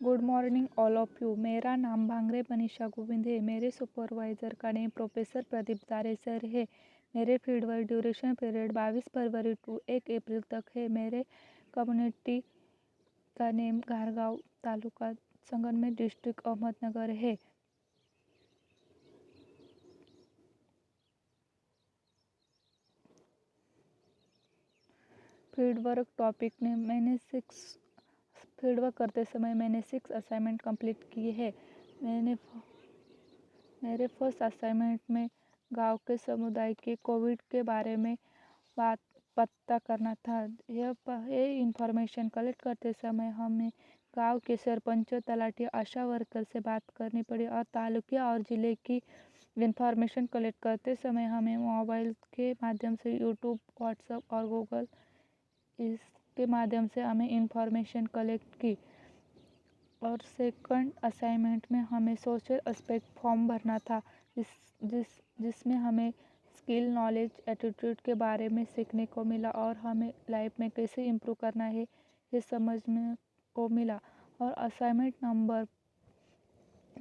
Good morning all of you. मेरा नाम भांगरे मनीषा गोविंद है। मेरे सुपरवाइज़र का नेम प्रोफेसर प्रदीप तारे सर है। मेरे फील्डवर्क ड्यूरेशन पीरियड 22 फरवरी टू 1 अप्रैल तक है। मेरे कम्युनिटी का नेम घारगांव, तालुका संगमनेर, डिस्ट्रिक्ट अहमदनगर है। फील्डवर्क टॉपिक ने फील्डवर्क करते समय मैंने 6 असाइनमेंट कंप्लीट किए हैं। मेरे फर्स्ट असाइनमेंट में गांव के समुदाय के कोविड के बारे में पता करना था। ये इंफॉर्मेशन कलेक्ट करते समय हमें गांव के सरपंच, तलाटी, आशा वर्कर से बात करनी पड़ी और तालुके और ज़िले की इंफॉर्मेशन कलेक्ट करते समय हमें मोबाइल के माध्यम से यूट्यूब, व्हाट्सएप और गूगल इसके माध्यम से हमें इंफॉर्मेशन कलेक्ट की। और सेकंड असाइनमेंट में हमें सोशल एस्पेक्ट फॉर्म भरना था, जिसमें हमें स्किल, नॉलेज, एटीट्यूड के बारे में सीखने को मिला और हमें लाइफ में कैसे इम्प्रूव करना है ये समझने को मिला। और असाइनमेंट नंबर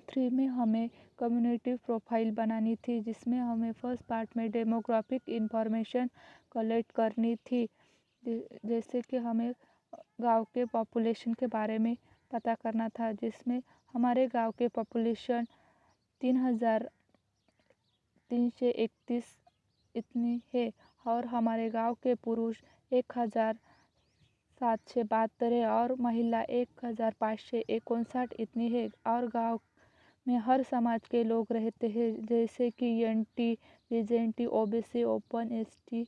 3 में हमें कम्युनिटी प्रोफाइल बनानी थी, जिसमें हमें फर्स्ट पार्ट में डेमोग्राफिक इंफॉर्मेशन कलेक्ट करनी थी, जैसे कि हमें गांव के पॉपुलेशन के बारे में पता करना था, जिसमें हमारे गांव के पॉपुलेशन 3,331 इतनी है और हमारे गांव के पुरुष 1,772 है और महिला 1,559 इतनी है। और गांव में हर समाज के लोग रहते हैं, जैसे कि NT, BJT, OBC, open, ST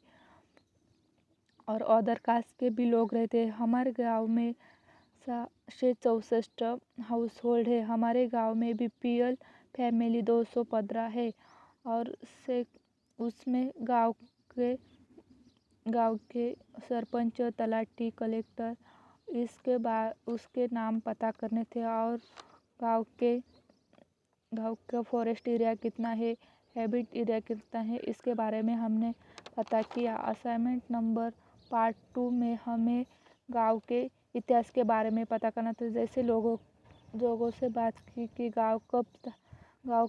और अदर कास्ट के भी लोग रहते हैं। हमारे गांव में 664 हाउस होल्ड है। हमारे गांव में बीपीएल फैमिली 215 है और से उसमें गांव के सरपंच, तलाटी, कलेक्टर उसके नाम पता करने थे। और गांव का फॉरेस्ट एरिया कितना है, हैबिट एरिया कितना है, इसके बारे में हमने पता किया। असाइनमेंट नंबर पार्ट 2 में हमें गांव के इतिहास के बारे में पता करना था, जैसे लोगों से बात की कि गांव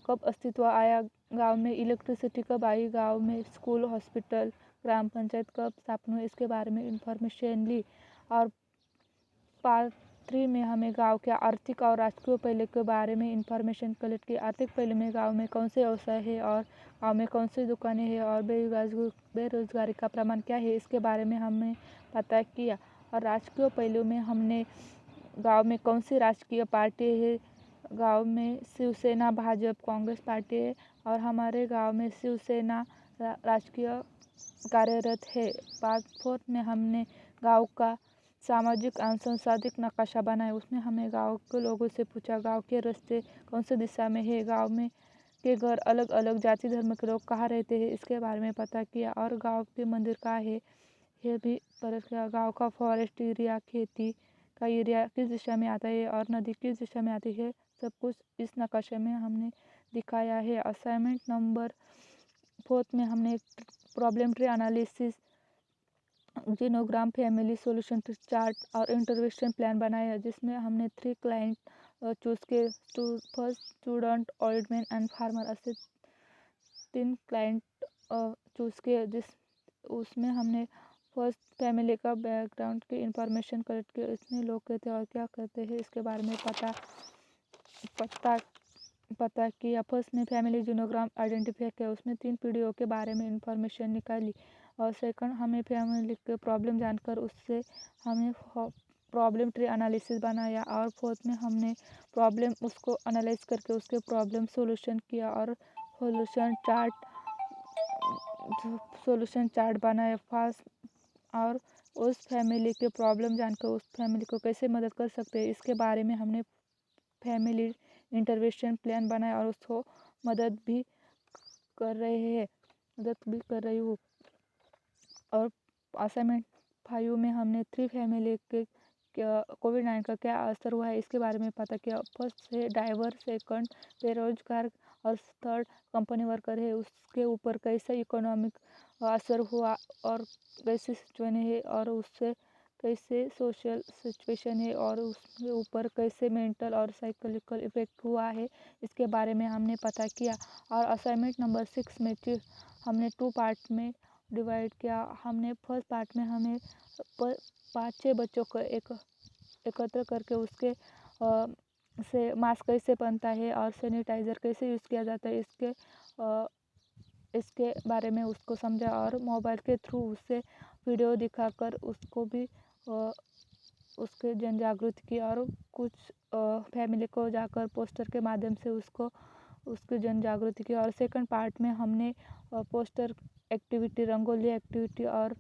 कब अस्तित्व आया, गांव में इलेक्ट्रिसिटी कब आई, गांव में स्कूल, हॉस्पिटल, ग्राम पंचायत कब स्थापना हुई, इसके बारे में इंफॉर्मेशन ली। और पार्ट 3 में हमें गांव के आर्थिक और राजकीय पहलू के बारे में इंफॉर्मेशन कलेक्ट की। आर्थिक पहलू में गांव में कौन से व्यवसाय है और गांव में कौन सी दुकानें हैं और बेरोजगारी का प्रमाण क्या है, इसके बारे में हमने पता किया। और राजकीय पहलू में हमने गांव में कौन सी राजकीय पार्टी है, गांव में शिवसेना, भाजपा, कांग्रेस पार्टी है और हमारे गांव में शिवसेना राजकीय कार्यरत है। पार्ट 4 में हमने गांव का सामाजिक एवं सांस्कृतिक नक्शा बनाया। उसमें हमें गांव के लोगों से पूछा गांव के रास्ते कौन सी दिशा में है, गांव में के घर अलग अलग जाति धर्म के लोग कहाँ रहते हैं, इसके बारे में पता किया। और गांव के मंदिर कहाँ है ये भी पता किया। गांव का फॉरेस्ट एरिया, खेती का एरिया किस दिशा में आता है और नदी किस दिशा में आती है, सब कुछ इस नक्शे में हमने दिखाया है। असाइनमेंट नंबर 4 में हमने problem tree analysis, genogram, family solution chart और इंटरवेंशन प्लान बनाया, जिसमें हमने 3 क्लाइंट चूज़ के। First student, old man and farmer, ऐसे 3 क्लाइंट चूज़ किए। उसमें हमने फर्स्ट फैमिली का बैकग्राउंड की इंफॉर्मेशन कलेक्ट की, इसमें लोग कहते हैं और क्या करते हैं इसके बारे में पता किया। फर्स्ट में फैमिली जीनोग्राम आइडेंटिफाई किया, उसमें 3 पीढ़ियों के बारे में इंफॉर्मेशन निकाली। और सेकंड हमें फैमिली के प्रॉब्लम जानकर उससे हमें प्रॉब्लम ट्री एनालिसिस बनाया। और फोर्थ में हमने प्रॉब्लम उसको एनालाइज करके उसके प्रॉब्लम सॉल्यूशन किया और सॉल्यूशन चार्ट बनाया फास्ट। और उस फैमिली के प्रॉब्लम जानकर उस फैमिली को कैसे मदद कर सकते हैं, इसके बारे में हमने फैमिली इंटरवेंशन प्लान बनाया और उसको मदद भी कर रही हूँ। और असाइनमेंट 5 में हमने 3 फैमिली के कोविड-19 का क्या असर हुआ है, इसके बारे में पता किया। फर्स्ट है ड्राइवर, सेकंड बेरोजगार और थर्ड कंपनी वर्कर है, उसके ऊपर कैसा इकोनॉमिक असर हुआ और कैसी सिचुएशन है और उससे कैसे सोशल सिचुएशन है और उसके ऊपर कैसे मेंटल और साइकोलॉजिकल इफ़ेक्ट हुआ है, इसके बारे में हमने पता किया। और असाइनमेंट नंबर 6 में हमने 2 पार्ट में डिवाइड किया। हमने फर्स्ट पार्ट में हमें 5-6 बच्चों को एकत्र करके उसके से मास्क कैसे बनता है और सैनिटाइज़र कैसे यूज़ किया जाता है इसके बारे में उसको समझा, और मोबाइल के थ्रू उससे वीडियो दिखाकर उसको भी उसके जन जागृति की, और कुछ फैमिली को जाकर पोस्टर के माध्यम से उसकी जन जागृति की। और सेकंड पार्ट में हमने पोस्टर एक्टिविटी, रंगोली एक्टिविटी और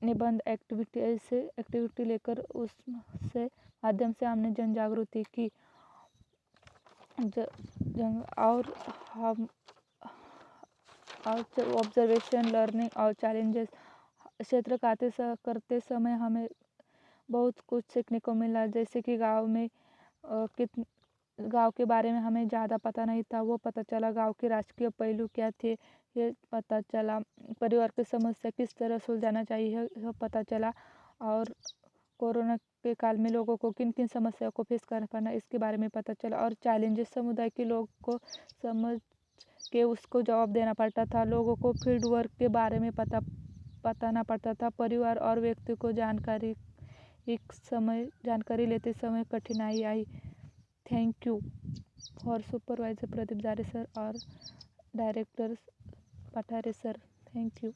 निबंध एक्टिविटी, ऐसे एक्टिविटी लेकर उससे माध्यम से हमने जन जागृति की। और हम ऑब्जर्वेशन, लर्निंग और चैलेंजेस क्षेत्र करते समय हमें बहुत कुछ सीखने को मिला। जैसे कि गांव के बारे में हमें ज़्यादा पता नहीं था, वो पता चला। गांव के राजकीय पहलू क्या थे ये पता चला। परिवार की समस्या किस तरह सुलझाना चाहिए यह पता चला। और कोरोना के काल में लोगों को किन किन समस्याओं को फेस करना पड़ा इसके बारे में पता चला। और चैलेंजेस, समुदाय के लोग को समझ के उसको जवाब देना पड़ता था। लोगों को फील्ड वर्क के बारे में बताना पड़ता था। परिवार और व्यक्ति को जानकारी लेते समय कठिनाई आई। Thank you for supervisor Pradeep Jare sir और director Pathare sir. Thank you.